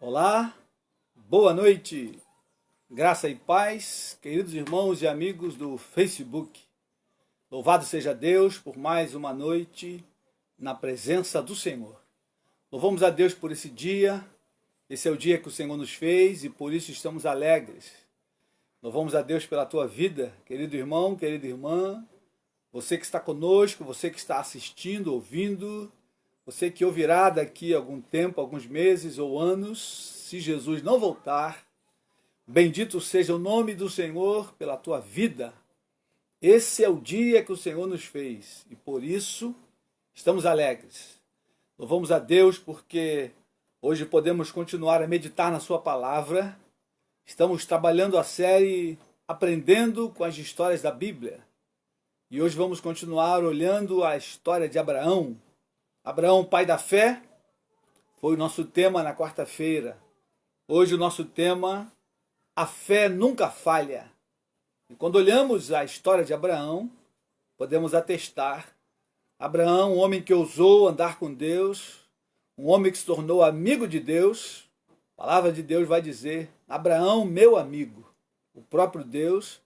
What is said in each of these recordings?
Olá, boa noite, graça e paz, queridos irmãos e amigos do Facebook. Louvado seja Deus por mais uma noite na presença do Senhor. Louvamos a Deus por esse dia, esse é o dia que o Senhor nos fez e por isso estamos alegres. Louvamos a Deus pela tua vida, querido irmão, querida irmã, você que está conosco, você que está assistindo, ouvindo, você que ouvirá daqui a algum tempo, alguns meses ou anos, se Jesus não voltar, bendito seja o nome do Senhor pela tua vida. Esse é o dia que o Senhor nos fez e por isso estamos alegres. Louvamos a Deus porque hoje podemos continuar a meditar na sua palavra. Estamos trabalhando a série Aprendendo com as Histórias da Bíblia. E hoje vamos continuar olhando a história de Abraão. Abraão, pai da fé, foi o nosso tema na quarta-feira. Hoje o nosso tema, a fé nunca falha. E quando olhamos a história de Abraão, podemos atestar. Abraão, um homem que ousou andar com Deus, um homem que se tornou amigo de Deus. A palavra de Deus vai dizer, Abraão, meu amigo. O próprio Deus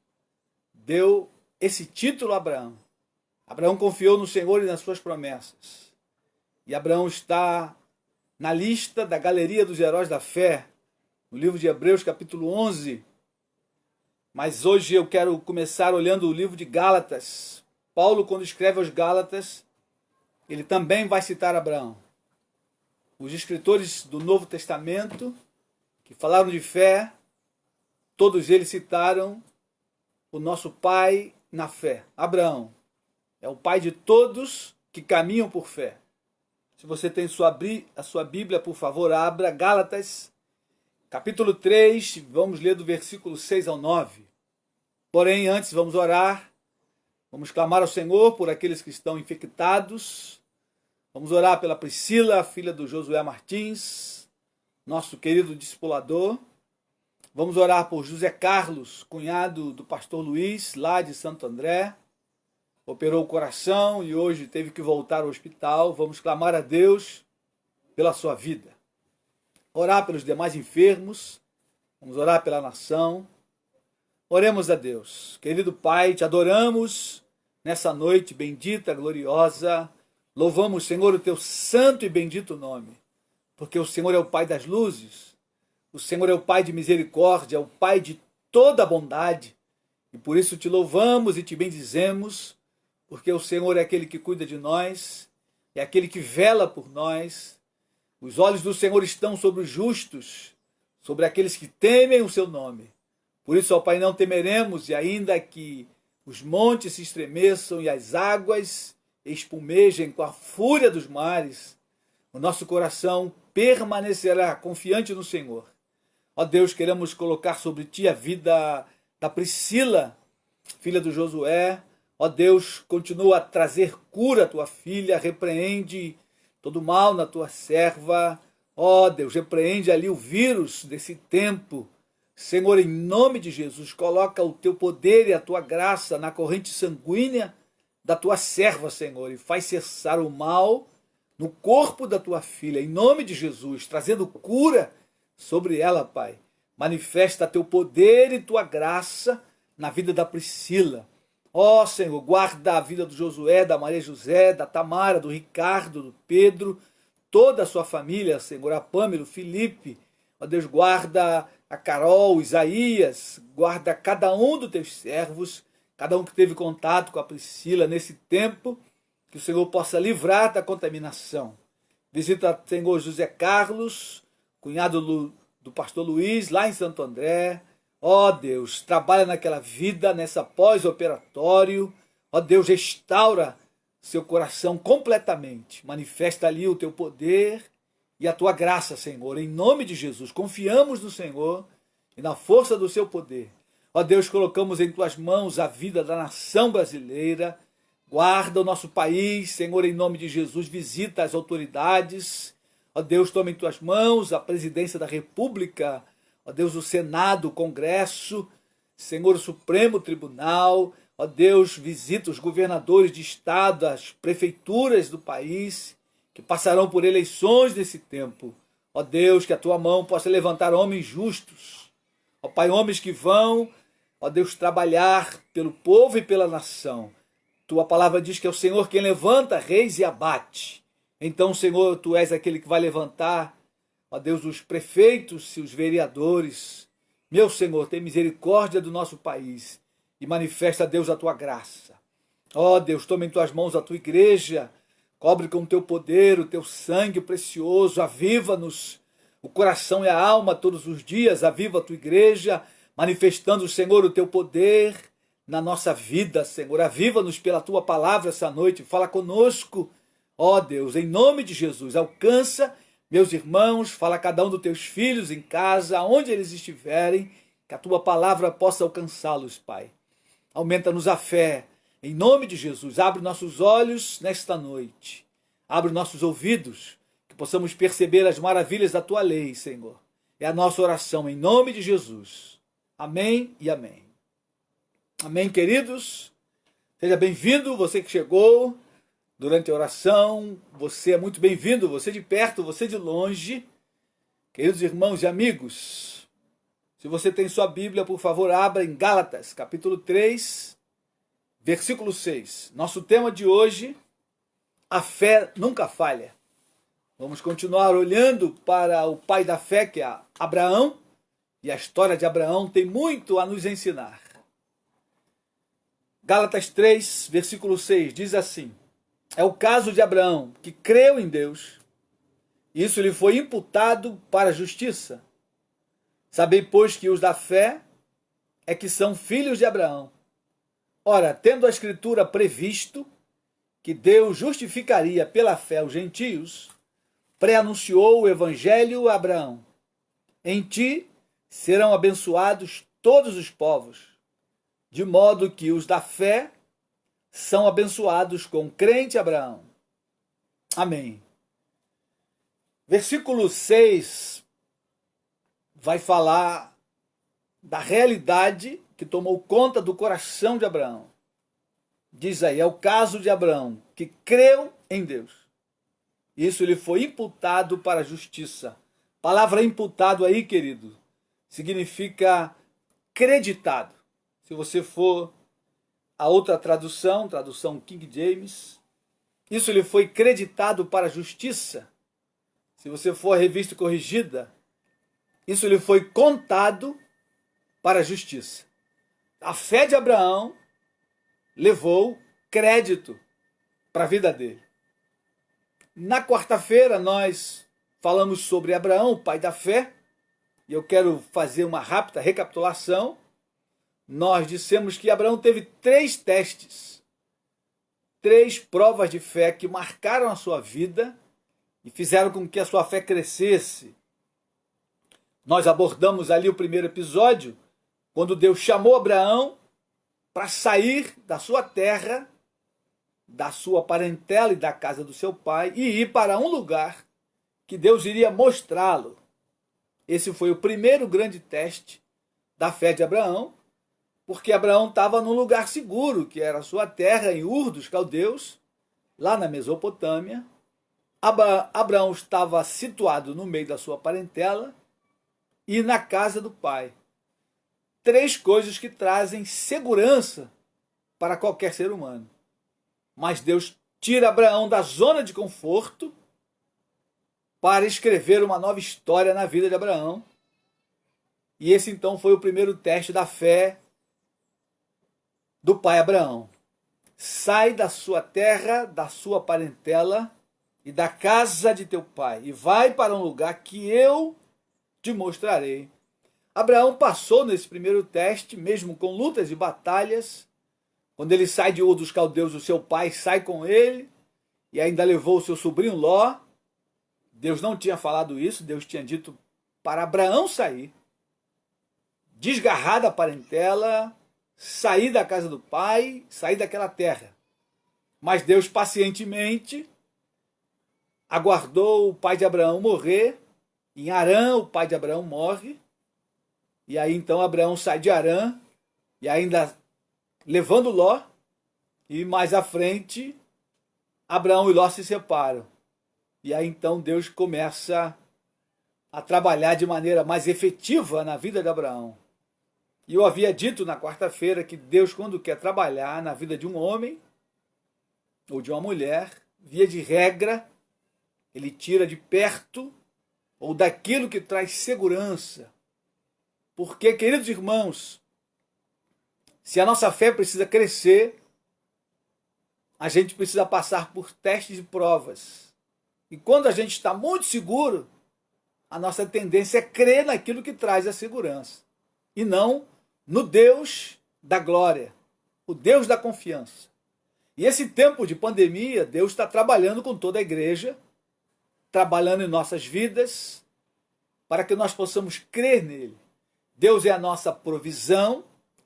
deu esse título a Abraão. Abraão confiou no Senhor e nas suas promessas. E Abraão está na lista da galeria dos heróis da fé, no livro de Hebreus, capítulo 11. Mas hoje eu quero começar olhando o livro de Gálatas. Paulo, quando escreve aos Gálatas, ele também vai citar Abraão. Os escritores do Novo Testamento, que falaram de fé, todos eles citaram o nosso pai na fé, Abraão. É o pai de todos que caminham por fé. Se você tem a sua Bíblia, por favor, abra Gálatas, capítulo 3, vamos ler do versículo 6 ao 9. Porém, antes vamos orar, vamos clamar ao Senhor por aqueles que estão infectados. Vamos orar pela Priscila, filha do Josué Martins, nosso querido discipulador. Vamos orar por José Carlos, cunhado do pastor Luiz, lá de Santo André. Operou o coração e hoje teve que voltar ao hospital. Vamos clamar a Deus pela sua vida. Orar pelos demais enfermos. Vamos orar pela nação. Oremos a Deus. Querido Pai, te adoramos nessa noite bendita, gloriosa. Louvamos, Senhor, o teu santo e bendito nome. Porque o Senhor é o Pai das luzes. O Senhor é o Pai de misericórdia, é o Pai de toda bondade. E por isso te louvamos e te bendizemos, porque o Senhor é aquele que cuida de nós, é aquele que vela por nós. Os olhos do Senhor estão sobre os justos, sobre aqueles que temem o seu nome. Por isso, ó Pai, não temeremos, e ainda que os montes se estremeçam e as águas espumejem com a fúria dos mares, o nosso coração permanecerá confiante no Senhor. Ó Deus, queremos colocar sobre ti a vida da Priscila, filha do Josué. Ó Deus, continua a trazer cura à tua filha, repreende todo mal na tua serva. Ó Deus, repreende ali o vírus desse tempo. Senhor, em nome de Jesus, coloca o teu poder e a tua graça na corrente sanguínea da tua serva, Senhor, e faz cessar o mal no corpo da tua filha, em nome de Jesus, trazendo cura sobre ela, Pai. Manifesta teu poder e tua graça na vida da Priscila. Ó Senhor, guarda a vida do Josué, da Maria José, da Tamara, do Ricardo, do Pedro, toda a sua família, Senhor, a Pâmela, o Felipe. Ó Deus, guarda a Carol, o Isaías, guarda cada um dos teus servos, cada um que teve contato com a Priscila nesse tempo, que o Senhor possa livrar da contaminação. Visita, Senhor, José Carlos, cunhado do pastor Luiz, lá em Santo André. Ó Deus, trabalha naquela vida, nessa pós-operatório. Ó Deus, restaura seu coração completamente. Manifesta ali o teu poder e a tua graça, Senhor. Em nome de Jesus, confiamos no Senhor e na força do seu poder. Ó Deus, colocamos em tuas mãos a vida da nação brasileira. Guarda o nosso país, Senhor, em nome de Jesus. Visita as autoridades. Ó Deus, toma em tuas mãos a presidência da República. Ó Deus, o Senado, o Congresso, Senhor, o Supremo Tribunal. Ó Deus, visita os governadores de estado, as prefeituras do país, que passarão por eleições nesse tempo. Ó Deus, que a tua mão possa levantar homens justos. Ó Pai, homens que vão, ó Deus, trabalhar pelo povo e pela nação. Tua palavra diz que é o Senhor quem levanta reis e abate. Então, Senhor, tu és aquele que vai levantar, ó Deus, os prefeitos e os vereadores. Meu Senhor, tem misericórdia do nosso país e manifesta, Deus, a tua graça. Ó Deus, toma em tuas mãos a tua igreja, cobre com o teu poder, o teu sangue precioso, aviva-nos o coração e a alma todos os dias, aviva a tua igreja, manifestando, Senhor, o teu poder na nossa vida, Senhor. Aviva-nos pela tua palavra essa noite, fala conosco, ó Deus, em nome de Jesus. Alcança meus irmãos, fala a cada um dos teus filhos em casa, onde eles estiverem, que a tua palavra possa alcançá-los, Pai. Aumenta-nos a fé, em nome de Jesus. Abre nossos olhos nesta noite, abre nossos ouvidos, que possamos perceber as maravilhas da tua lei, Senhor. É a nossa oração, em nome de Jesus. Amém e amém. Amém, queridos? Seja bem-vindo, você que chegou durante a oração. Você é muito bem-vindo, você de perto, você de longe. Queridos irmãos e amigos, se você tem sua Bíblia, por favor, abra em Gálatas, capítulo 3, versículo 6. Nosso tema de hoje, a fé nunca falha. Vamos continuar olhando para o pai da fé, que é Abraão, e a história de Abraão tem muito a nos ensinar. Gálatas 3, versículo 6, diz assim: é o caso de Abraão, que creu em Deus, e isso lhe foi imputado para a justiça. Sabei, pois, que os da fé é que são filhos de Abraão. Ora, tendo a Escritura previsto que Deus justificaria pela fé os gentios, pré-anunciou o Evangelho a Abraão: em ti serão abençoados todos os povos, de modo que os da fé são abençoados com o crente Abraão. Amém. Versículo 6 vai falar da realidade que tomou conta do coração de Abraão. Diz aí, é o caso de Abraão, que creu em Deus. Isso lhe foi imputado para a justiça. Palavra imputado aí, querido, significa creditado. Se você for a outra tradução, tradução King James, isso lhe foi creditado para a justiça. Se você for a Revista Corrigida, isso lhe foi contado para a justiça. A fé de Abraão levou crédito para a vida dele. Na quarta-feira nós falamos sobre Abraão, o pai da fé, e eu quero fazer uma rápida recapitulação. Nós dissemos que Abraão teve 3 testes, 3 provas de fé que marcaram a sua vida e fizeram com que a sua fé crescesse. Nós abordamos ali o primeiro episódio, quando Deus chamou Abraão para sair da sua terra, da sua parentela e da casa do seu pai e ir para um lugar que Deus iria mostrá-lo. Esse foi o primeiro grande teste da fé de Abraão, porque Abraão estava num lugar seguro, que era a sua terra, em Ur dos Caldeus, lá na Mesopotâmia. Abraão estava situado no meio da sua parentela e na casa do pai. 3 coisas que trazem segurança para qualquer ser humano. Mas Deus tira Abraão da zona de conforto para escrever uma nova história na vida de Abraão. E esse então foi o primeiro teste da fé do pai Abraão. Sai da sua terra, da sua parentela e da casa de teu pai e vai para um lugar que eu te mostrarei. Abraão passou nesse primeiro teste, mesmo com lutas e batalhas. Quando ele sai de Ur dos Caldeus, o seu pai sai com ele e ainda levou o seu sobrinho Ló. Deus não tinha falado isso, Deus tinha dito para Abraão sair, desgarrar da parentela, sair da casa do pai, sair daquela terra. Mas Deus pacientemente aguardou o pai de Abraão morrer. Em Harã, o pai de Abraão morre. E aí então Abraão sai de Harã e ainda levando Ló. E mais à frente, Abraão e Ló se separam. E aí então Deus começa a trabalhar de maneira mais efetiva na vida de Abraão. E eu havia dito na quarta-feira que Deus, quando quer trabalhar na vida de um homem ou de uma mulher, via de regra, ele tira de perto ou daquilo que traz segurança. Porque, queridos irmãos, se a nossa fé precisa crescer, a gente precisa passar por testes e provas. E quando a gente está muito seguro, a nossa tendência é crer naquilo que traz a segurança. E não no Deus da glória, o Deus da confiança. E esse tempo de pandemia, Deus está trabalhando com toda a igreja, trabalhando em nossas vidas, para que nós possamos crer nele. Deus é a nossa provisão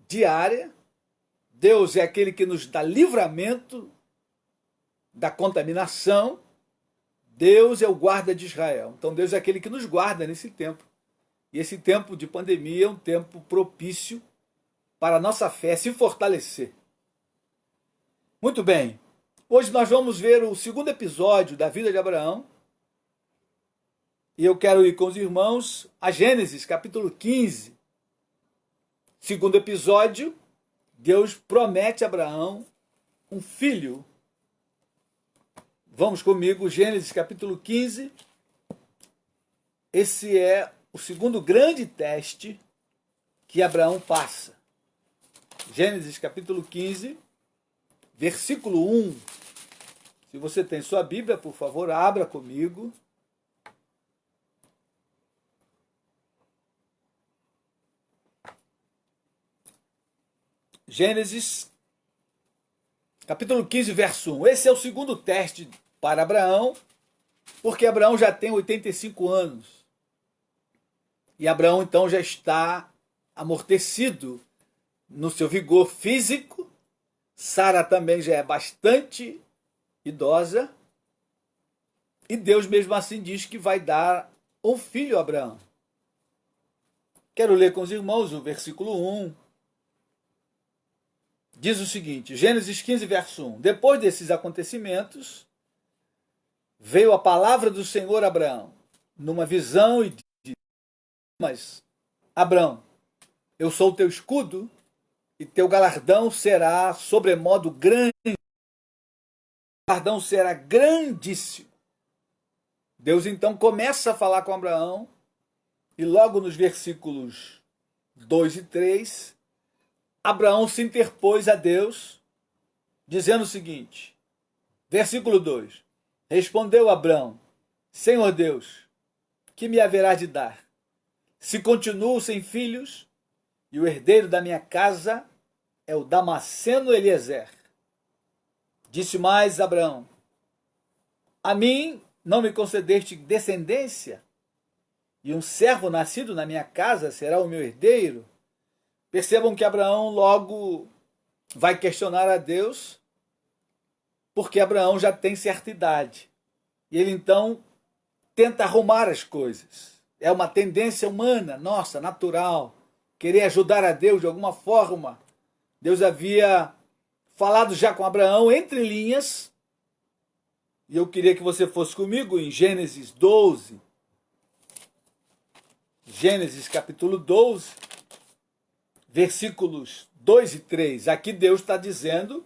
diária, Deus é aquele que nos dá livramento da contaminação, Deus é o guarda de Israel. Então Deus é aquele que nos guarda nesse tempo. E esse tempo de pandemia é um tempo propício para a nossa fé se fortalecer. Muito bem, hoje nós vamos ver o segundo episódio da vida de Abraão. E eu quero ir com os irmãos a Gênesis, capítulo 15. Segundo episódio, Deus promete a Abraão um filho. Vamos comigo, Gênesis, capítulo 15. Esse é o segundo grande teste que Abraão passa. Gênesis, capítulo 15, versículo 1. Se você tem sua Bíblia, por favor, abra comigo. Gênesis, capítulo 15, verso 1. Esse é o segundo teste para Abraão, porque Abraão já tem 85 anos. E Abraão, então, já está amortecido no seu vigor físico. Sara também já é bastante idosa. E Deus, mesmo assim, diz que vai dar um filho a Abraão. Quero ler com os irmãos o versículo 1. Diz o seguinte, Gênesis 15, verso 1. Depois desses acontecimentos, veio a palavra do Senhor a Abraão, numa visão, e disse: Mas, Abraão, eu sou o teu escudo, e teu galardão será sobremodo grande. O galardão será grandíssimo. Deus então começa a falar com Abraão, e logo nos versículos 2 e 3, Abraão se interpôs a Deus, dizendo o seguinte, versículo 2, respondeu Abraão, Senhor Deus, que me haverá de dar? Se continuo sem filhos, e o herdeiro da minha casa é o Damasceno Eliezer. Disse mais Abraão, a mim não me concedeste descendência, e um servo nascido na minha casa será o meu herdeiro? Percebam que Abraão logo vai questionar a Deus, porque Abraão já tem certa idade. E ele então tenta arrumar as coisas. É uma tendência humana, nossa, natural, querer ajudar a Deus de alguma forma. Deus havia falado já com Abraão entre linhas, e eu queria que você fosse comigo em Gênesis 12. Gênesis capítulo 12. Versículos 2 e 3, aqui Deus está dizendo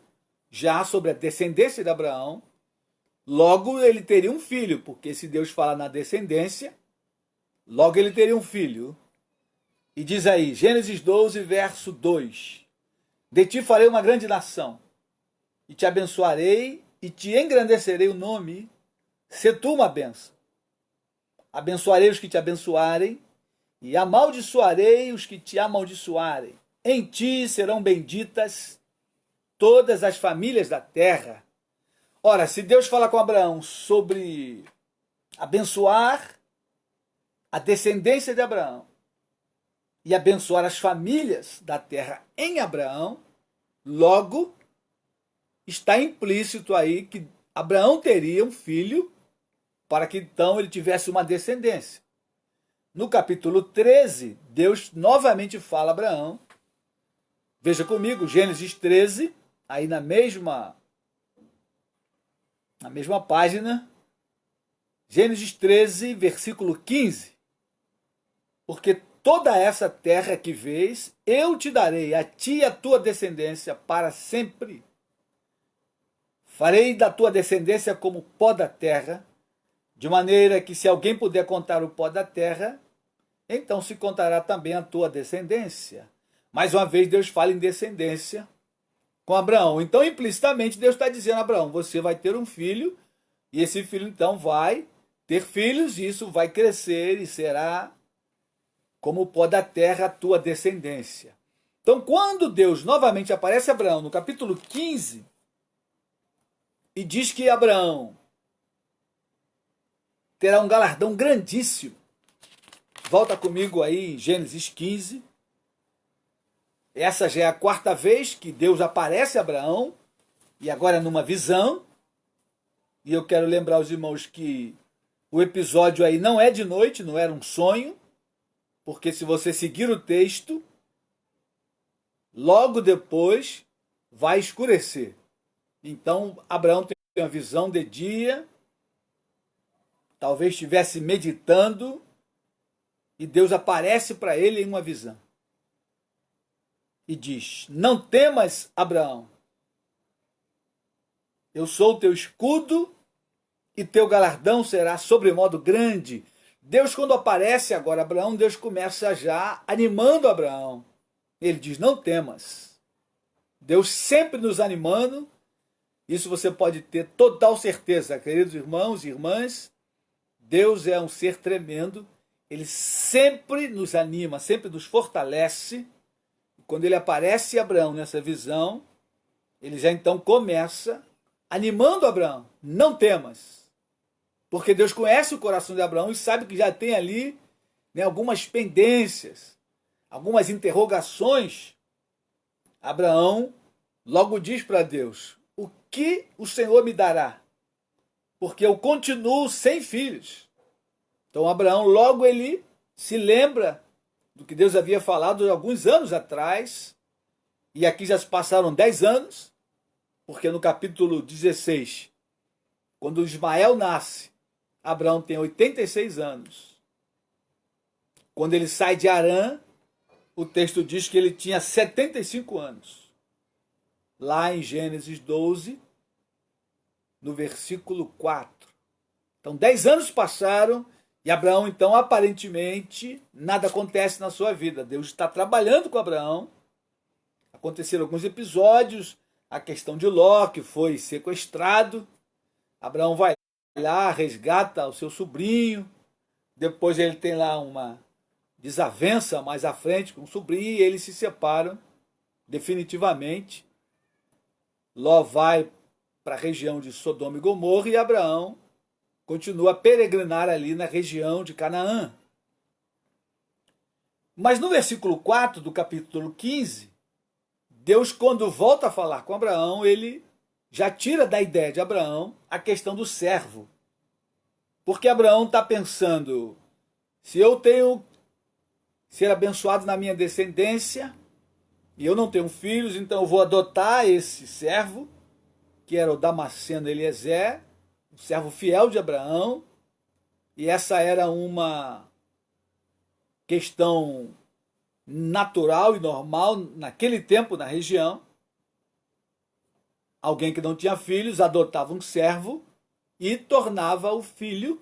já sobre a descendência de Abraão, logo ele teria um filho, porque se Deus fala na descendência, logo ele teria um filho. E diz aí, Gênesis 12, verso 2, de ti farei uma grande nação, e te abençoarei, e te engrandecerei o nome, se tu uma bênção. Abençoarei os que te abençoarem, e amaldiçoarei os que te amaldiçoarem. Em ti serão benditas todas as famílias da terra. Ora, se Deus fala com Abraão sobre abençoar a descendência de Abraão e abençoar as famílias da terra em Abraão, logo está implícito aí que Abraão teria um filho para que então ele tivesse uma descendência. No capítulo 13, Deus novamente fala a Abraão. Veja comigo, Gênesis 13, aí na mesma página. Gênesis 13, versículo 15. porque toda essa terra que vês, eu te darei, a ti e a tua descendência, para sempre. Farei da tua descendência como pó da terra, de maneira que se alguém puder contar o pó da terra, então se contará também a tua descendência. Mais uma vez Deus fala em descendência com Abraão. Então, implicitamente, Deus está dizendo a Abraão, você vai ter um filho, e esse filho então vai ter filhos, e isso vai crescer e será como o pó da terra a tua descendência. Então, quando Deus novamente aparece a Abraão no capítulo 15, e diz que Abraão terá um galardão grandíssimo, volta comigo aí em Gênesis 15, essa já é a quarta vez que Deus aparece a Abraão, e agora numa visão, e eu quero lembrar aos irmãos que o episódio aí não é de noite, não era um sonho, porque se você seguir o texto, logo depois vai escurecer. Então, Abraão tem uma visão de dia, talvez estivesse meditando, e Deus aparece para ele em uma visão. E diz, não temas, Abraão, eu sou o teu escudo, e teu galardão será sobremodo grande. Deus, quando aparece agora Abraão, Deus começa já animando Abraão. Ele diz, não temas. Deus sempre nos animando. Isso você pode ter total certeza, queridos irmãos e irmãs. Deus é um ser tremendo. Ele sempre nos anima, sempre nos fortalece. Quando ele aparece a Abraão nessa visão, ele já então começa animando Abraão. Não temas. Porque Deus conhece o coração de Abraão e sabe que já tem ali, né, algumas pendências, algumas interrogações. Abraão logo diz para Deus, o que o Senhor me dará? Porque eu continuo sem filhos. Então Abraão logo ele se lembra do que Deus havia falado alguns anos atrás, e aqui já se passaram 10 anos, porque no capítulo 16, quando Ismael nasce, Abraão tem 86 anos. Quando ele sai de Harã, o texto diz que ele tinha 75 anos. Lá em Gênesis 12, no versículo 4. Então, 10 anos passaram e Abraão, então, aparentemente, nada acontece na sua vida. Deus está trabalhando com Abraão. Aconteceram alguns episódios, a questão de Ló, que foi sequestrado. Abraão vai lá, resgata o seu sobrinho, depois ele tem lá uma desavença mais à frente com o sobrinho e eles se separam definitivamente. Ló vai para a região de Sodoma e Gomorra e Abraão continua a peregrinar ali na região de Canaã. Mas no versículo 4 do capítulo 15, Deus, quando volta a falar com Abraão, ele já tira da ideia de Abraão a questão do servo. Porque Abraão está pensando, se eu tenho ser abençoado na minha descendência, e eu não tenho filhos, então eu vou adotar esse servo, que era o Damasceno Eliezer, um servo fiel de Abraão, e essa era uma questão natural e normal naquele tempo na região. Alguém que não tinha filhos adotava um servo e tornava o filho,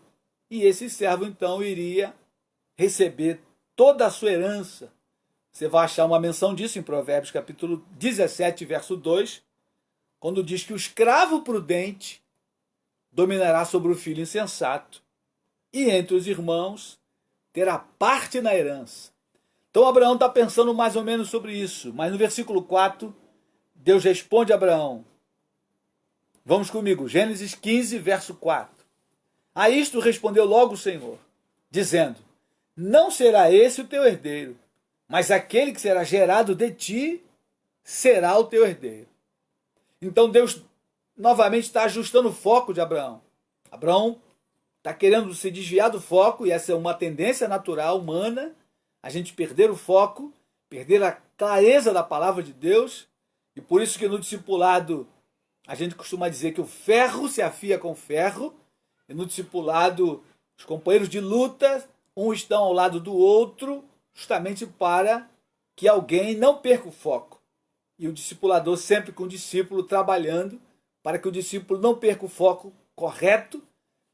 e esse servo então iria receber toda a sua herança. Você vai achar uma menção disso em Provérbios capítulo 17, verso 2, quando diz que o escravo prudente dominará sobre o filho insensato, e entre os irmãos terá parte na herança. Então Abraão está pensando mais ou menos sobre isso, mas no versículo 4, Deus responde a Abraão. Vamos comigo, Gênesis 15, verso 4. A isto respondeu logo o Senhor, dizendo, não será esse o teu herdeiro, mas aquele que será gerado de ti será o teu herdeiro. Então Deus novamente está ajustando o foco de Abraão. Abraão está querendo se desviar do foco, e essa é uma tendência natural humana, a gente perder o foco, perder a clareza da palavra de Deus, e por isso que no discipulado a gente costuma dizer que o ferro se afia com ferro, e no discipulado os companheiros de luta, um estão ao lado do outro, justamente para que alguém não perca o foco. E o discipulador sempre com o discípulo trabalhando para que o discípulo não perca o foco correto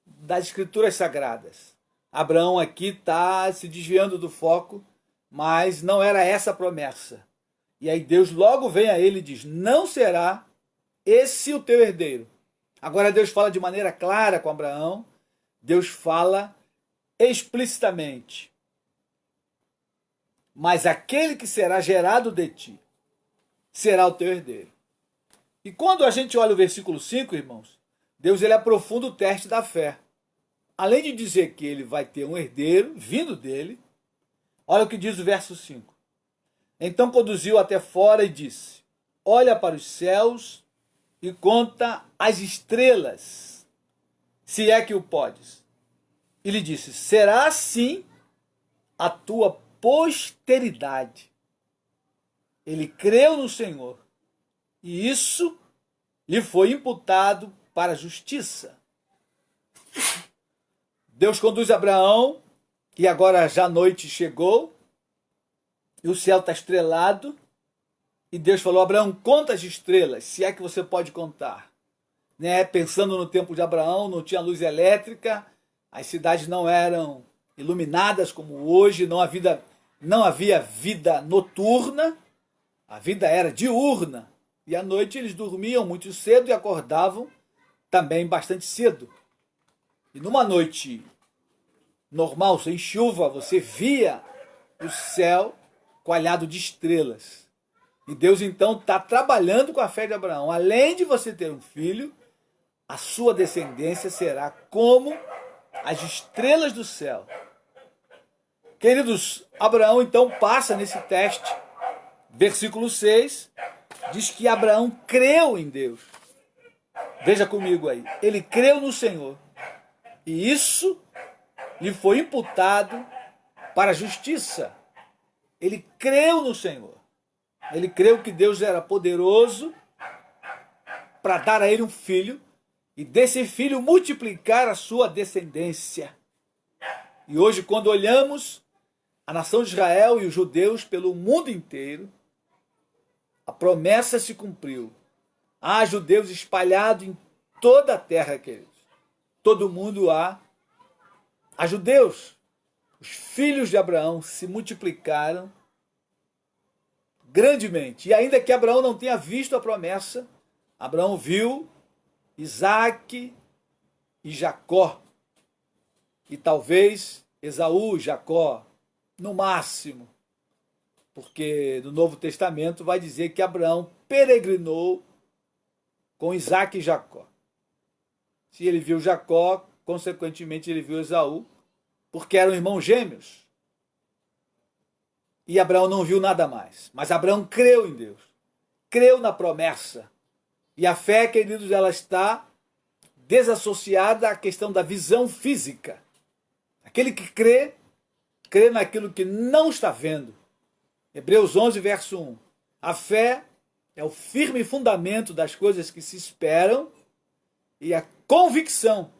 das escrituras sagradas. Abraão aqui está se desviando do foco, mas não era essa a promessa. E aí Deus logo vem a ele e diz, não será esse o teu herdeiro. Agora Deus fala de maneira clara com Abraão, Deus fala explicitamente. Mas aquele que será gerado de ti será o teu herdeiro. E quando a gente olha o versículo 5, irmãos, Deus ele aprofunda o teste da fé. Além de dizer que ele vai ter um herdeiro vindo dele, olha o que diz o verso 5. Então conduziu até fora e disse, olha para os céus e conta as estrelas, se é que o podes. E lhe disse, será assim a tua posteridade. Ele creu no Senhor, e isso lhe foi imputado para a justiça. Deus conduz Abraão, e agora já a noite chegou, e o céu está estrelado, e Deus falou, Abraão, conta as estrelas, se é que você pode contar. Né? Pensando no tempo de Abraão, não tinha luz elétrica, as cidades não eram iluminadas como hoje, não havia vida noturna, a vida era diurna. E à noite eles dormiam muito cedo e acordavam também bastante cedo. E numa noite normal, sem chuva, você via o céu coalhado de estrelas. E Deus então está trabalhando com a fé de Abraão. Além de você ter um filho, a sua descendência será como as estrelas do céu. Queridos, Abraão então passa nesse teste. Versículo 6 diz que Abraão creu em Deus. Veja comigo aí. Ele creu no Senhor. E isso lhe foi imputado para a justiça. Ele creu no Senhor. Ele creu que Deus era poderoso para dar a ele um filho e desse filho multiplicar a sua descendência. E hoje, quando olhamos a nação de Israel e os judeus pelo mundo inteiro, a promessa se cumpriu. Há judeus espalhados em toda a terra, queridos. Todo mundo há judeus. Os filhos de Abraão se multiplicaram grandemente. E ainda que Abraão não tenha visto a promessa, Abraão viu Isaac e Jacó. E talvez Esaú, Jacó, no máximo. Porque no Novo Testamento vai dizer que Abraão peregrinou com Isaac e Jacó. Se ele viu Jacó, consequentemente ele viu Esaú, porque eram irmãos gêmeos. E Abraão não viu nada mais. Mas Abraão creu em Deus. Creu na promessa. E a fé, queridos, ela está desassociada à questão da visão física. Aquele que crê, crê naquilo que não está vendo. Hebreus 11, verso 1. A fé é o firme fundamento das coisas que se esperam e a convicção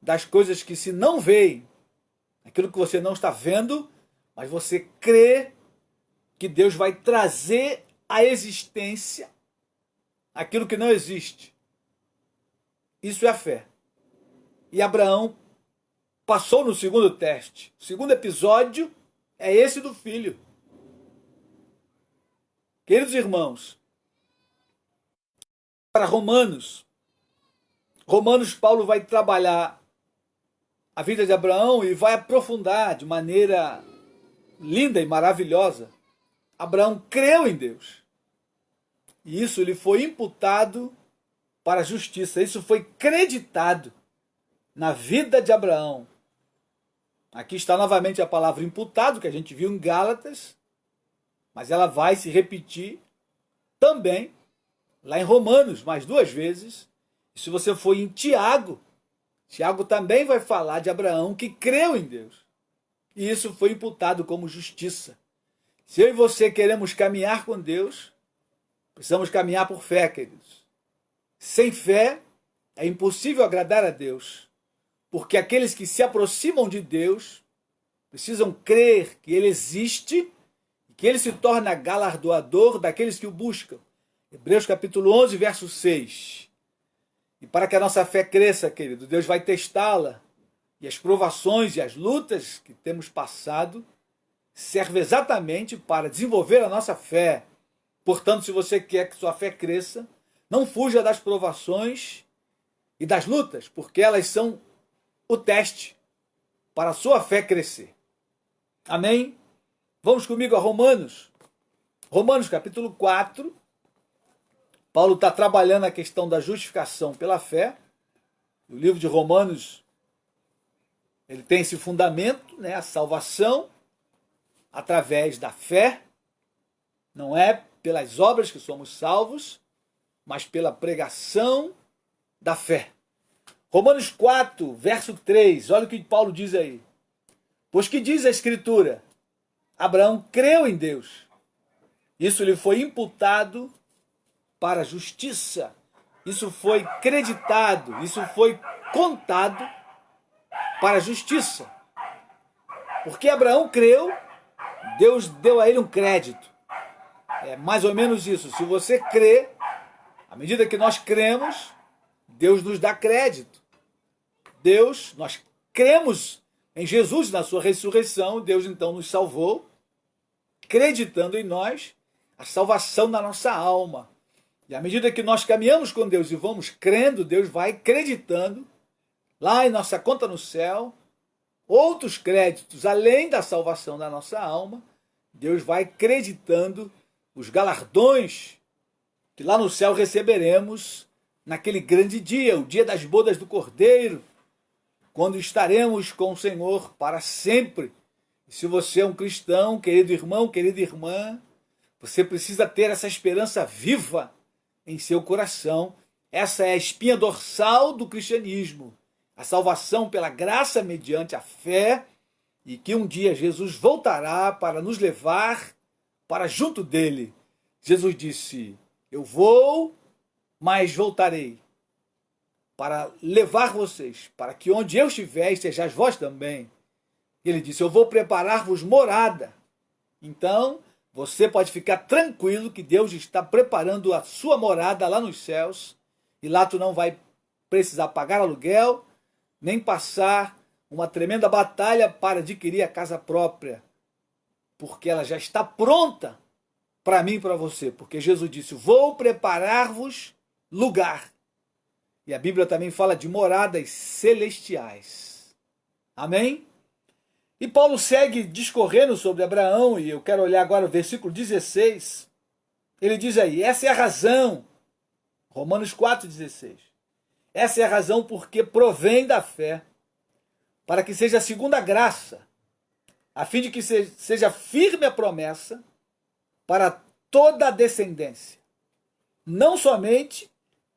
das coisas que se não veem. Aquilo que você não está vendo, mas você crê que Deus vai trazer à existência aquilo que não existe. Isso é a fé. E Abraão passou no segundo teste. O segundo episódio é esse do filho. Queridos irmãos, para Romanos, Paulo vai trabalhar a vida de Abraão e vai aprofundar de maneira linda e maravilhosa. Abraão creu em Deus. E isso lhe foi imputado para a justiça. Isso foi creditado na vida de Abraão. Aqui está novamente a palavra imputado, que a gente viu em Gálatas, mas ela vai se repetir também lá em Romanos, mais duas vezes. E se você for em Tiago, Tiago também vai falar de Abraão que creu em Deus. E isso foi imputado como justiça. Se eu e você queremos caminhar com Deus, precisamos caminhar por fé, queridos. Sem fé, é impossível agradar a Deus. Porque aqueles que se aproximam de Deus precisam crer que ele existe e que ele se torna galardoador daqueles que o buscam. Hebreus capítulo 11, verso 6. E para que a nossa fé cresça, querido, Deus vai testá-la. E as provações e as lutas que temos passado servem exatamente para desenvolver a nossa fé. Portanto, se você quer que sua fé cresça, não fuja das provações e das lutas, porque elas são o teste para a sua fé crescer. Amém? Vamos comigo a Romanos. Romanos capítulo 4. Paulo está trabalhando a questão da justificação pela fé. O livro de Romanos, ele tem esse fundamento, né? A salvação através da fé. Não é pelas obras que somos salvos, mas pela pregação da fé. Romanos 4, verso 3, olha o que Paulo diz aí. Pois que diz a Escritura? Abraão creu em Deus. Isso lhe foi imputado para a justiça. Isso foi creditado, isso foi contado para a justiça. Porque Abraão creu, Deus deu a ele um crédito. É mais ou menos isso. Se você crê, à medida que nós cremos, Deus nos dá crédito. Nós cremos em Jesus, na sua ressurreição, Deus então nos salvou, acreditando em nós a salvação da nossa alma. E à medida que nós caminhamos com Deus e vamos crendo, Deus vai acreditando lá em nossa conta no céu, outros créditos, além da salvação da nossa alma, Deus vai acreditando os galardões que lá no céu receberemos naquele grande dia, o dia das bodas do Cordeiro, quando estaremos com o Senhor para sempre. E se você é um cristão, querido irmão, querida irmã, você precisa ter essa esperança viva em seu coração. Essa é a espinha dorsal do cristianismo, a salvação pela graça mediante a fé, e que um dia Jesus voltará para nos levar para junto dele. Jesus disse: eu vou, mas voltarei para levar vocês, para que onde eu estiver, estejais vós também. Ele disse: eu vou preparar-vos morada. Então, você pode ficar tranquilo que Deus está preparando a sua morada lá nos céus, e lá tu não vai precisar pagar aluguel, nem passar uma tremenda batalha para adquirir a casa própria, porque ela já está pronta para mim e para você, porque Jesus disse: vou preparar-vos lugar. E a Bíblia também fala de moradas celestiais. Amém? E Paulo segue discorrendo sobre Abraão, e eu quero olhar agora o versículo 16. Ele diz aí: essa é a razão, Romanos 4,16. Essa é a razão porque provém da fé, para que seja segundo a graça, a fim de que seja firme a promessa para toda a descendência, não somente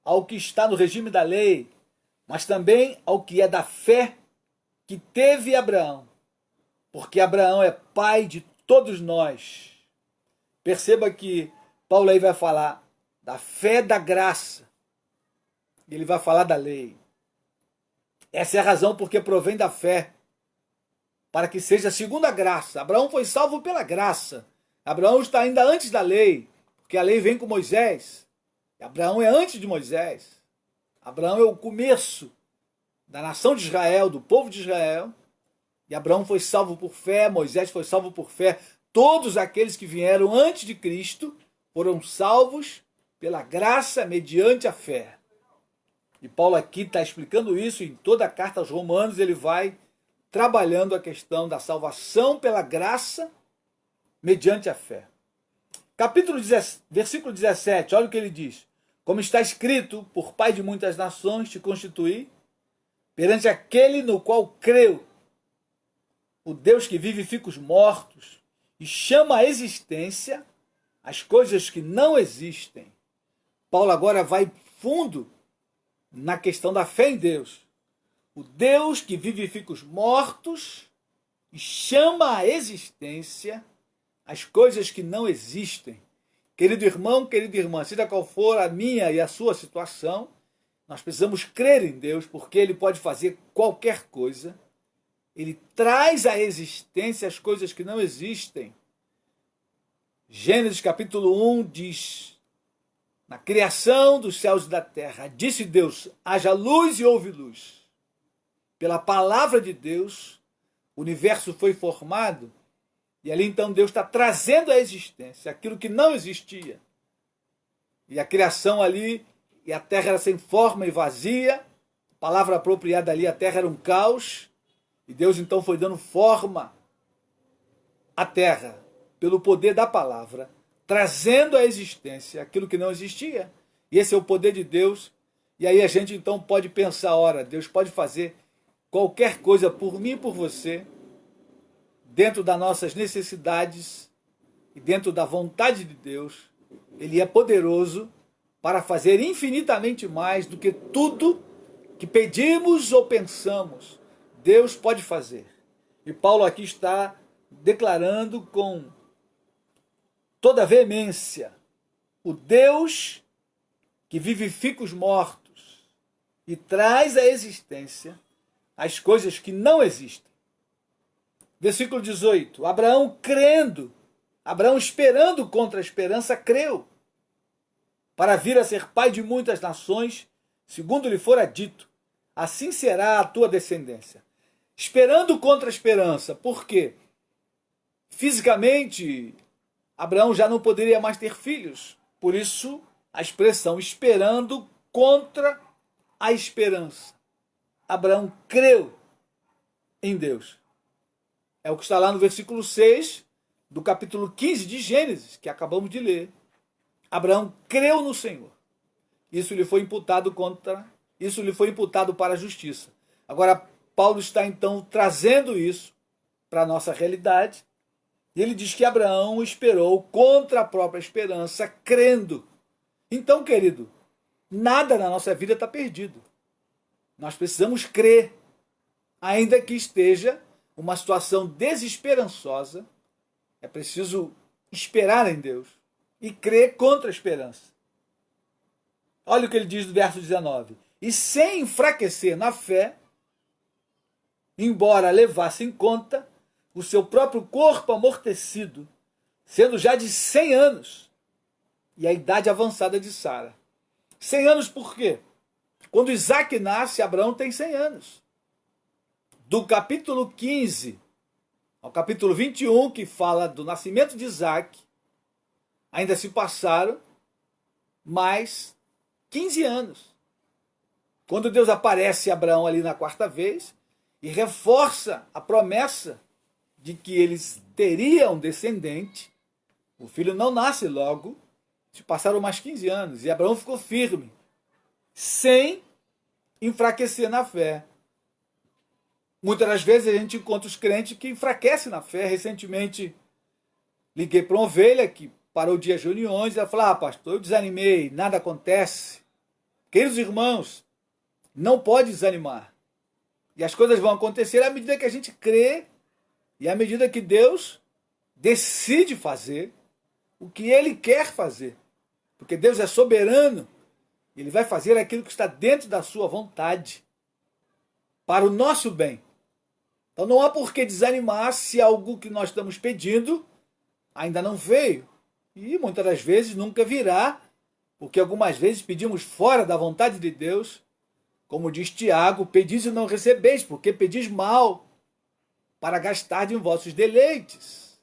ao que está no regime da lei, mas também ao que é da fé que teve Abraão, porque Abraão é pai de todos nós. Perceba que Paulo aí vai falar da fé da graça, ele vai falar da lei. Essa é a razão porque provém da fé, para que seja segundo a graça. Abraão foi salvo pela graça. Abraão está ainda antes da lei, porque a lei vem com Moisés. Abraão é antes de Moisés. Abraão é o começo da nação de Israel, do povo de Israel. E Abraão foi salvo por fé, Moisés foi salvo por fé. Todos aqueles que vieram antes de Cristo foram salvos pela graça mediante a fé. E Paulo aqui está explicando isso em toda a carta aos Romanos. Ele vai trabalhando a questão da salvação pela graça mediante a fé. Capítulo 10, versículo 17, olha o que ele diz. Como está escrito: por pai de muitas nações te constituí, perante aquele no qual creu, o Deus que vivifica os mortos e chama à existência as coisas que não existem. Paulo agora vai fundo na questão da fé em Deus. O Deus que vivifica os mortos e chama à existência as coisas que não existem. Querido irmão, querida irmã, seja qual for a minha e a sua situação, nós precisamos crer em Deus, porque Ele pode fazer qualquer coisa ele traz à existência as coisas que não existem. Gênesis capítulo 1 diz: na criação dos céus e da terra, disse Deus, haja luz e houve luz. Pela palavra de Deus, o universo foi formado, e ali então Deus está trazendo à existência aquilo que não existia. E a criação ali, e a terra era sem forma e vazia, a palavra apropriada ali, a terra era um caos, e Deus então foi dando forma à terra, pelo poder da palavra, trazendo à existência aquilo que não existia. E esse é o poder de Deus. E aí a gente então pode pensar, ora, Deus pode fazer qualquer coisa por mim e por você, dentro das nossas necessidades e dentro da vontade de Deus. Ele é poderoso para fazer infinitamente mais do que tudo que pedimos ou pensamos. Deus pode fazer. E Paulo aqui está declarando com toda a veemência: o Deus que vivifica os mortos e traz à existência as coisas que não existem. Versículo 18. Abraão crendo, Abraão esperando contra a esperança, creu, para vir a ser pai de muitas nações, segundo lhe fora dito, assim será a tua descendência. Esperando contra a esperança, por quê? Fisicamente, Abraão já não poderia mais ter filhos. Por isso, a expressão esperando contra a esperança. Abraão creu em Deus. É o que está lá no versículo 6 do capítulo 15 de Gênesis, que acabamos de ler. Abraão creu no Senhor. Isso lhe foi imputado para a justiça. Agora, Paulo está então trazendo isso para a nossa realidade. E ele diz que Abraão esperou contra a própria esperança, crendo. Então, querido, nada na nossa vida está perdido. Nós precisamos crer, ainda que esteja uma situação desesperançosa. É preciso esperar em Deus e crer contra a esperança. Olha o que ele diz no verso 19. E sem enfraquecer na fé, embora levasse em conta o seu próprio corpo amortecido, sendo já de 100 anos, e a idade avançada de Sara. 100 anos por quê? Quando Isaac nasce, Abraão tem 100 anos. Do capítulo 15 ao capítulo 21, que fala do nascimento de Isaac, ainda se passaram mais 15 anos. Quando Deus aparece a Abraão ali na quarta vez e reforça a promessa de que eles teriam descendente, o filho não nasce logo, se passaram mais 15 anos, e Abraão ficou firme, sem enfraquecer na fé. Muitas das vezes a gente encontra os crentes que enfraquecem na fé. Recentemente liguei para uma ovelha que parou de ir às reuniões, e ela falou: pastor, eu desanimei, nada acontece. Queridos irmãos, não pode desanimar. E as coisas vão acontecer à medida que a gente crê e à medida que Deus decide fazer o que Ele quer fazer. Porque Deus é soberano. Ele vai fazer aquilo que está dentro da sua vontade, para o nosso bem. Então não há por que desanimar se algo que nós estamos pedindo ainda não veio. E muitas das vezes nunca virá, porque algumas vezes pedimos fora da vontade de Deus. Como diz Tiago, pedis e não recebeis, porque pedis mal, para gastar em vossos deleites.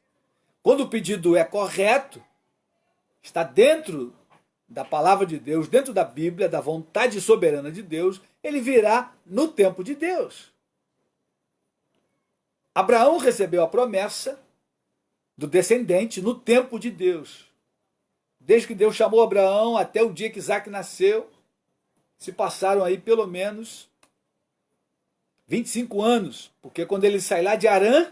Quando o pedido é correto, está dentro da palavra de Deus, dentro da Bíblia, da vontade soberana de Deus, ele virá no tempo de Deus. Abraão recebeu a promessa do descendente no tempo de Deus. Desde que Deus chamou Abraão até o dia que Isaac nasceu, se passaram aí pelo menos 25 anos, porque quando ele sai lá de Harã,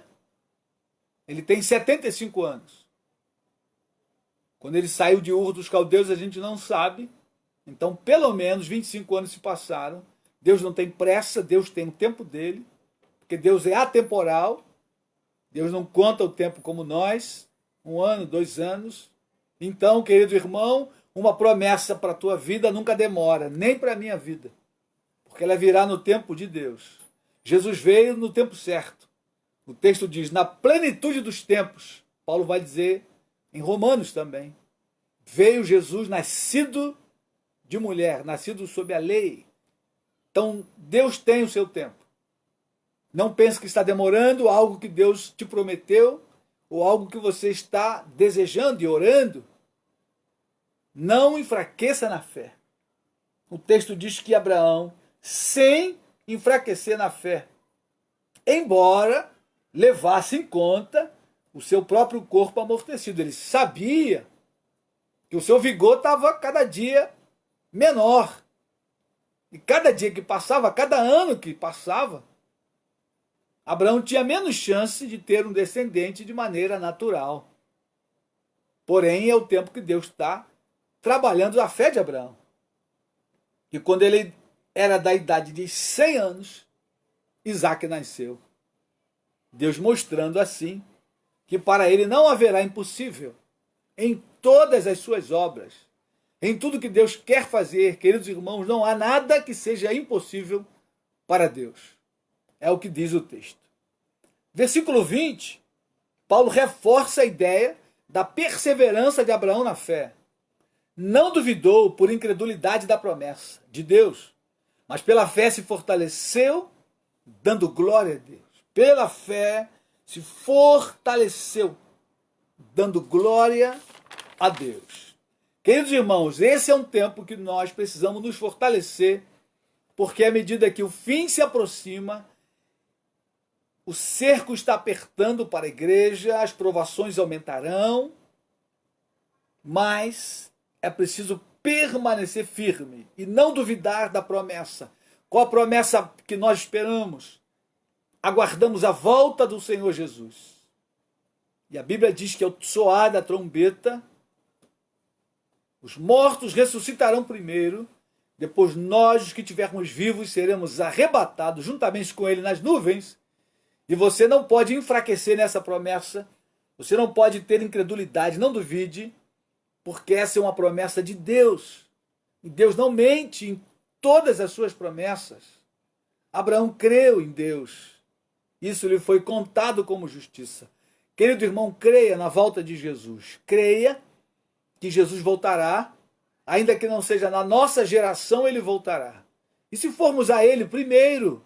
ele tem 75 anos. Quando ele saiu de Ur dos Caldeus, a gente não sabe. Então, pelo menos 25 anos se passaram. Deus não tem pressa, Deus tem o tempo dele, porque Deus é atemporal. Deus não conta o tempo como nós, 1 ano, 2 anos. Então, querido irmão, uma promessa para a tua vida nunca demora, nem para a minha vida, porque ela virá no tempo de Deus. Jesus veio no tempo certo. O texto diz, na plenitude dos tempos, Paulo vai dizer em Romanos também, veio Jesus nascido de mulher, nascido sob a lei. Então, Deus tem o seu tempo. Não pense que está demorando algo que Deus te prometeu ou algo que você está desejando e orando. Não enfraqueça na fé. O texto diz que Abraão, sem enfraquecer na fé, embora levasse em conta o seu próprio corpo amortecido. Ele sabia que o seu vigor estava cada dia menor. E cada dia que passava, cada ano que passava, Abraão tinha menos chance de ter um descendente de maneira natural. Porém, é o tempo que Deus está trabalhando a fé de Abraão. E quando ele era da idade de 100 anos, Isaque nasceu. Deus mostrando assim que para ele não haverá impossível em todas as suas obras. Em tudo que Deus quer fazer, queridos irmãos, não há nada que seja impossível para Deus. É o que diz o texto. Versículo 20, Paulo reforça a ideia da perseverança de Abraão na fé. Não duvidou por incredulidade da promessa de Deus, mas pela fé se fortaleceu, dando glória a Deus. Pela fé se fortaleceu, dando glória a Deus. Queridos irmãos, esse é um tempo que nós precisamos nos fortalecer, porque à medida que o fim se aproxima, o cerco está apertando para a igreja, as provações aumentarão, mas é preciso permanecer firme e não duvidar da promessa. Qual a promessa que nós esperamos? Aguardamos a volta do Senhor Jesus. E a Bíblia diz que ao soar da trombeta, os mortos ressuscitarão primeiro, depois nós, os que estivermos vivos, seremos arrebatados juntamente com ele nas nuvens. E você não pode enfraquecer nessa promessa, você não pode ter incredulidade, não duvide, porque essa é uma promessa de Deus. E Deus não mente em todas as suas promessas. Abraão creu em Deus. Isso lhe foi contado como justiça. Querido irmão, creia na volta de Jesus. Creia que Jesus voltará, ainda que não seja na nossa geração, ele voltará. E se formos a ele primeiro,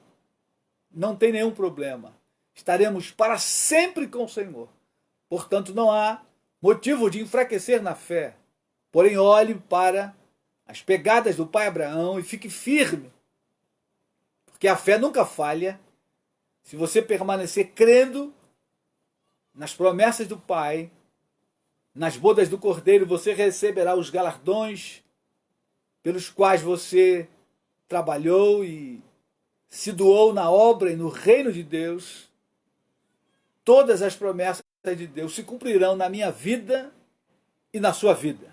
não tem nenhum problema. Estaremos para sempre com o Senhor. Portanto, não há motivo de enfraquecer na fé. Porém, olhe para as pegadas do pai Abraão e fique firme. Porque a fé nunca falha. Se você permanecer crendo nas promessas do Pai, nas bodas do Cordeiro, você receberá os galardões pelos quais você trabalhou e se doou na obra e no reino de Deus. Todas as promessas de Deus se cumprirão na minha vida e na sua vida.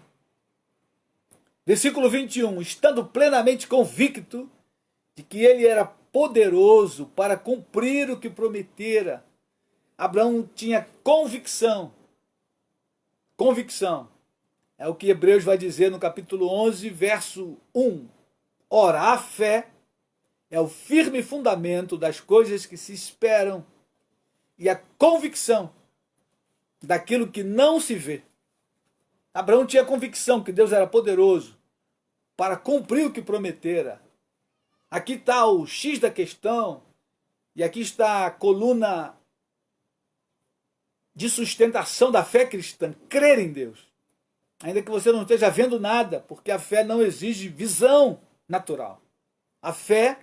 Versículo 21. Estando plenamente convicto de que ele era poderoso para cumprir o que prometera, Abraão tinha convicção. Convicção. É o que Hebreus vai dizer no capítulo 11, verso 1. Ora, a fé é o firme fundamento das coisas que se esperam e a convicção daquilo que não se vê. Abraão tinha convicção que Deus era poderoso para cumprir o que prometera. Aqui está o X da questão e aqui está a coluna de sustentação da fé cristã, crer em Deus. Ainda que você não esteja vendo nada, porque a fé não exige visão natural. A fé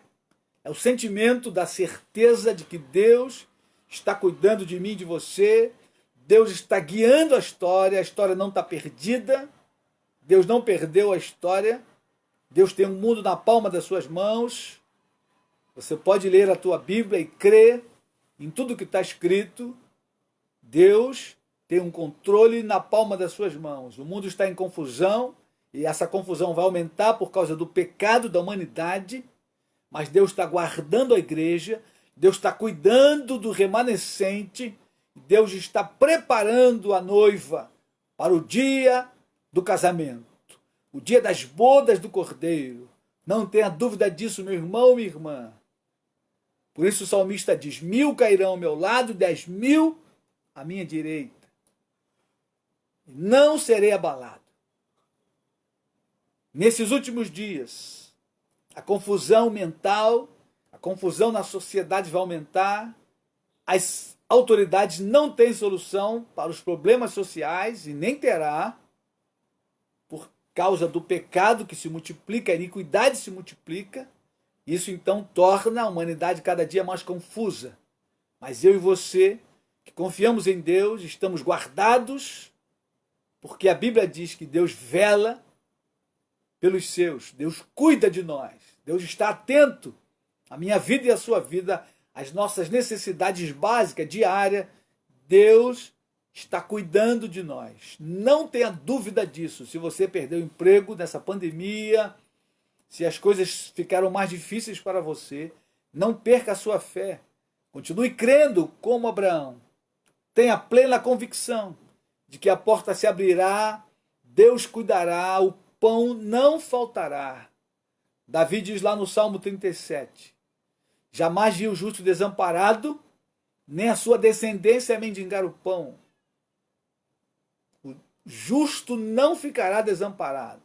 é o sentimento da certeza de que Deus está cuidando de mim e de você, Deus está guiando a história não está perdida, Deus não perdeu a história, Deus tem um mundo na palma das suas mãos. Você pode ler a tua Bíblia e crer em tudo que está escrito. Deus tem um controle na palma das suas mãos. O mundo está em confusão e essa confusão vai aumentar por causa do pecado da humanidade, mas Deus está guardando a igreja, Deus está cuidando do remanescente, Deus está preparando a noiva para o dia do casamento, o dia das bodas do Cordeiro. Não tenha dúvida disso, meu irmão, minha irmã. Por isso o salmista diz: 1000 cairão ao meu lado, 10.000 à minha direita. Não serei abalado. Nesses últimos dias, a confusão mental, a confusão na sociedade vai aumentar. As autoridades não têm solução para os problemas sociais e nem terá, por causa do pecado que se multiplica, a iniquidade se multiplica. Isso então torna a humanidade cada dia mais confusa. Mas eu e você, que confiamos em Deus, estamos guardados, porque a Bíblia diz que Deus vela pelos seus, Deus cuida de nós, Deus está atento à minha vida e à sua vida, às nossas necessidades básicas, diárias. Deus está cuidando de nós. Não tenha dúvida disso. Se você perdeu o emprego nessa pandemia, se as coisas ficaram mais difíceis para você, não perca a sua fé. Continue crendo como Abraão. Tenha plena convicção de que a porta se abrirá, Deus cuidará, o pão não faltará. Davi diz lá no Salmo 37, jamais viu o justo desamparado, nem a sua descendência mendigar o pão. O justo não ficará desamparado,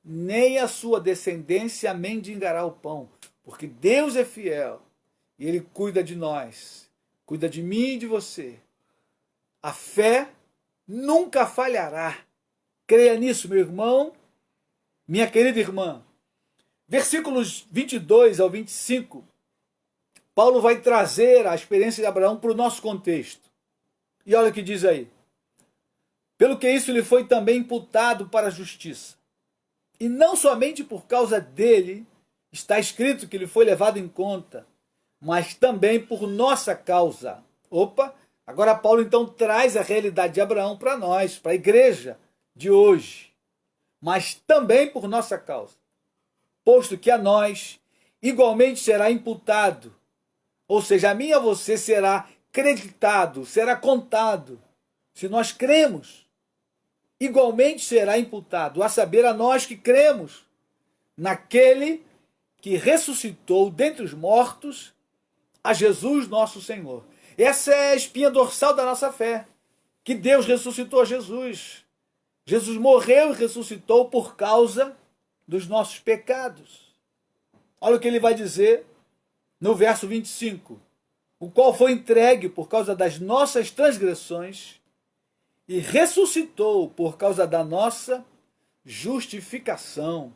nem a sua descendência mendigará o pão, porque Deus é fiel e Ele cuida de nós, cuida de mim e de você. A fé nunca falhará. Creia nisso, meu irmão, minha querida irmã. Versículos 22 ao 25, Paulo vai trazer a experiência de Abraão para o nosso contexto. E olha o que diz aí. Pelo que isso lhe foi também imputado para a justiça. E não somente por causa dele, está escrito que lhe foi levado em conta, mas também por nossa causa. Opa, agora Paulo então traz a realidade de Abraão para nós, para a igreja de hoje. Mas também por nossa causa. Posto que a nós igualmente será imputado, ou seja, a mim e a você será creditado, será contado. Se nós cremos, igualmente será imputado, a saber, a nós que cremos naquele que ressuscitou dentre os mortos, a Jesus nosso Senhor. Essa é a espinha dorsal da nossa fé, que Deus ressuscitou a Jesus. Jesus morreu e ressuscitou por causa dos nossos pecados. Olha o que ele vai dizer no verso 25. O qual foi entregue por causa das nossas transgressões e ressuscitou por causa da nossa justificação.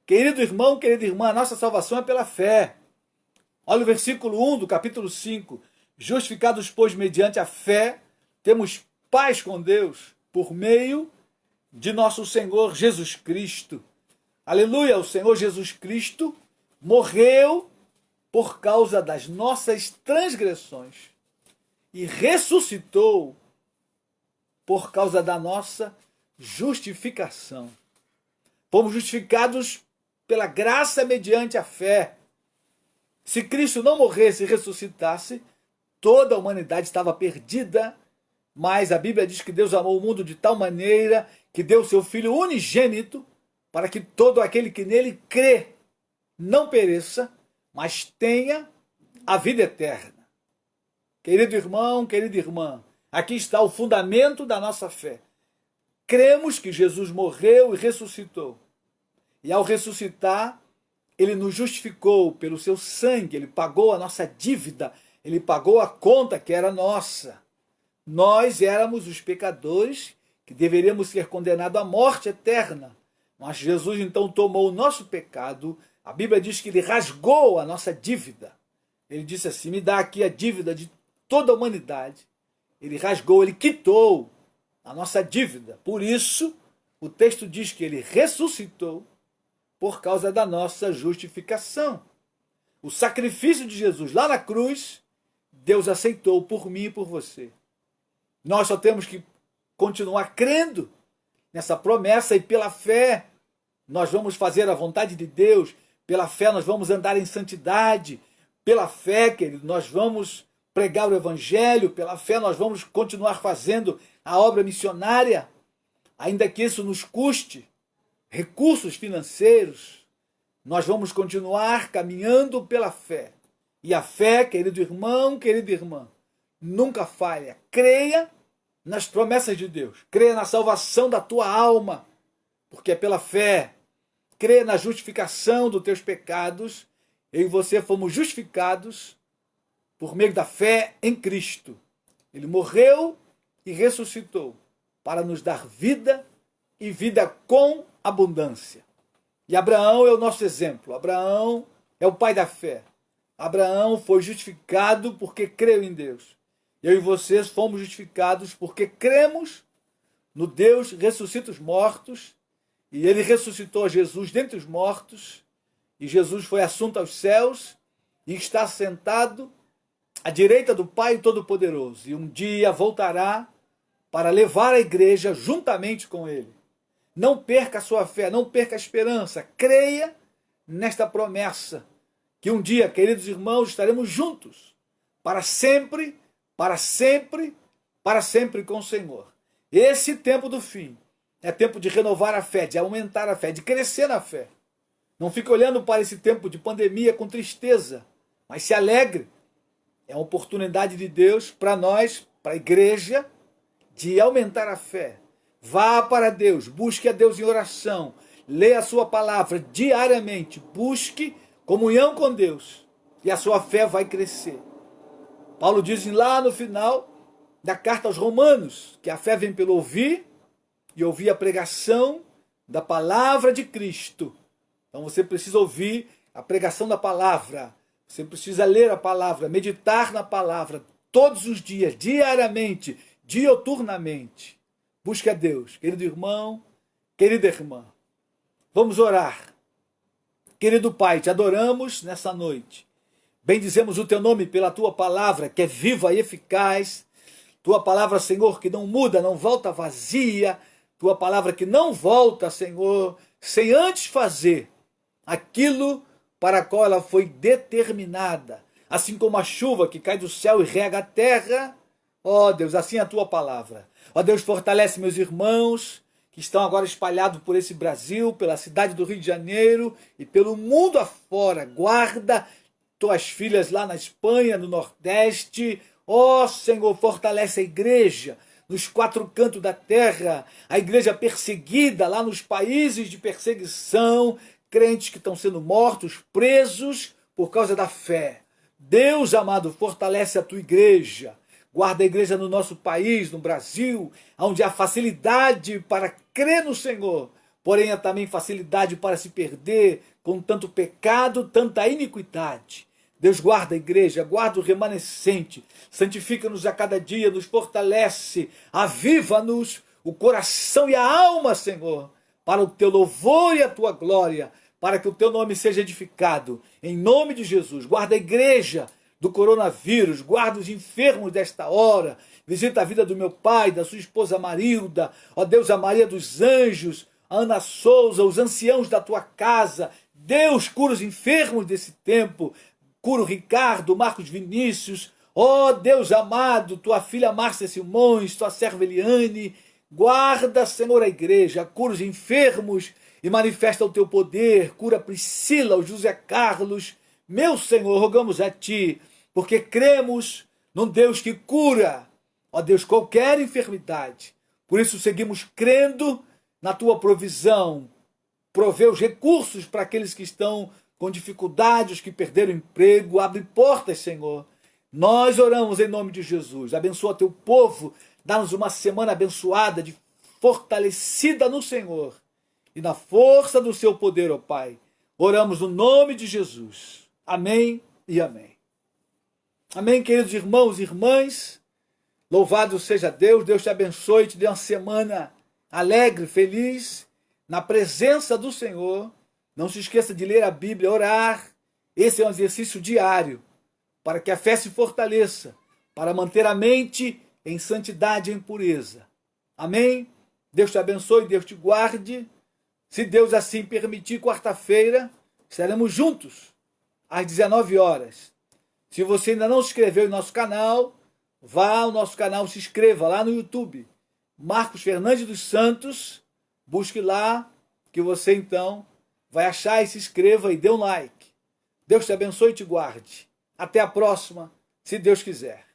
Querido irmão, querida irmã, a nossa salvação é pela fé. Olha o versículo 1 do capítulo 5. Justificados, pois, mediante a fé, temos paz com Deus por meio de nosso Senhor Jesus Cristo. Aleluia! O Senhor Jesus Cristo morreu por causa das nossas transgressões e ressuscitou por causa da nossa justificação. Fomos justificados pela graça mediante a fé. Se Cristo não morresse e ressuscitasse, toda a humanidade estava perdida, mas a Bíblia diz que Deus amou o mundo de tal maneira que deu seu Filho unigênito para que todo aquele que nele crê não pereça, mas tenha a vida eterna. Querido irmão, querida irmã, aqui está o fundamento da nossa fé. Cremos que Jesus morreu e ressuscitou. E ao ressuscitar, ele nos justificou pelo seu sangue, ele pagou a nossa dívida, ele pagou a conta que era nossa. Nós éramos os pecadores que deveríamos ser condenados à morte eterna. Mas Jesus então tomou o nosso pecado. A Bíblia diz que ele rasgou a nossa dívida. Ele disse assim, me dá aqui a dívida de toda a humanidade. Ele rasgou, ele quitou a nossa dívida. Por isso, o texto diz que ele ressuscitou por causa da nossa justificação. O sacrifício de Jesus lá na cruz, Deus aceitou por mim e por você. Nós só temos que continuar crendo nessa promessa e pela fé nós vamos fazer a vontade de Deus, pela fé nós vamos andar em santidade, pela fé, querido, nós vamos pregar o Evangelho, pela fé nós vamos continuar fazendo a obra missionária, ainda que isso nos custe recursos financeiros, nós vamos continuar caminhando pela fé E a fé, querido irmão, querida irmã, nunca falha. Creia nas promessas de Deus. Creia na salvação da tua alma, porque é pela fé. Creia na justificação dos teus pecados. Eu e você fomos justificados por meio da fé em Cristo. Ele morreu e ressuscitou para nos dar vida e vida com abundância. E Abraão é o nosso exemplo. Abraão é o pai da fé. Abraão foi justificado porque creu em Deus. Eu e vocês fomos justificados porque cremos no Deus que ressuscita os mortos. E ele ressuscitou Jesus dentre os mortos. E Jesus foi assunto aos céus e está sentado à direita do Pai Todo-Poderoso. E um dia voltará para levar a igreja juntamente com ele. Não perca a sua fé, não perca a esperança. Creia nesta promessa que um dia, queridos irmãos, estaremos juntos para sempre, para sempre, para sempre com o Senhor. Esse tempo do fim é tempo de renovar a fé, de aumentar a fé, de crescer na fé. Não fique olhando para esse tempo de pandemia com tristeza, mas se alegre. É uma oportunidade de Deus para nós, para a igreja, de aumentar a fé. Vá para Deus, busque a Deus em oração, leia a sua palavra diariamente, busque comunhão com Deus e a sua fé vai crescer. Paulo diz lá no final da carta aos Romanos que a fé vem pelo ouvir e ouvir a pregação da palavra de Cristo. Então você precisa ouvir a pregação da palavra, você precisa ler a palavra, meditar na palavra todos os dias, diariamente, dioturnamente. Busque a Deus, querido irmão, querida irmã. Vamos orar. Querido Pai, te adoramos nessa noite. Bendizemos o teu nome pela tua palavra, que é viva e eficaz. Tua palavra, Senhor, que não muda, não volta vazia. Tua palavra que não volta, Senhor, sem antes fazer aquilo para a qual ela foi determinada. Assim como a chuva que cai do céu e rega a terra. Ó Deus, assim é a tua palavra. Ó Deus, fortalece meus irmãos que estão agora espalhados por esse Brasil, pela cidade do Rio de Janeiro e pelo mundo afora. Guarda tuas filhas lá na Espanha, no Nordeste. Ó Senhor, fortalece a igreja nos quatro cantos da terra, a igreja perseguida lá nos países de perseguição, crentes que estão sendo mortos, presos por causa da fé. Deus amado, fortalece a tua igreja. Guarda a igreja no nosso país, no Brasil, onde há facilidade para crer no Senhor, porém há também facilidade para se perder com tanto pecado, tanta iniquidade. Deus guarda a igreja, guarda o remanescente, santifica-nos a cada dia, nos fortalece, aviva-nos o coração e a alma, Senhor, para o teu louvor e a tua glória, para que o teu nome seja edificado. Em nome de Jesus, guarda a igreja do coronavírus, guarda os enfermos desta hora, visita a vida do meu pai, da sua esposa Marilda, ó Deus, a Maria dos Anjos, a Ana Souza, os anciãos da tua casa. Deus, cura os enfermos desse tempo, cura o Ricardo, o Marcos Vinícius, ó Deus amado, tua filha Márcia Simões, tua serva Eliane, guarda, Senhor, a igreja, cura os enfermos e manifesta o teu poder, cura a Priscila, o José Carlos. Meu Senhor, rogamos a ti, porque cremos num Deus que cura, ó Deus, qualquer enfermidade. Por isso seguimos crendo na tua provisão. Provê os recursos para aqueles que estão com dificuldades, que perderam emprego. Abre portas, Senhor. Nós oramos em nome de Jesus. Abençoa teu povo. Dá-nos uma semana abençoada, fortalecida no Senhor e na força do seu poder, ó Pai. Oramos no nome de Jesus. Amém e amém. Amém, queridos irmãos e irmãs. Louvado seja Deus. Deus te abençoe e te dê uma semana alegre, feliz, na presença do Senhor. Não se esqueça de ler a Bíblia, orar. Esse é um exercício diário para que a fé se fortaleça, para manter a mente em santidade e em pureza. Amém? Deus te abençoe, Deus te guarde. Se Deus assim permitir, quarta-feira estaremos juntos às 19 horas. Se você ainda não se inscreveu no nosso canal, vá ao nosso canal, se inscreva lá no YouTube. Marcos Fernandes dos Santos, busque lá, que você então vai achar e se inscreva e dê um like. Deus te abençoe e te guarde. Até a próxima, se Deus quiser.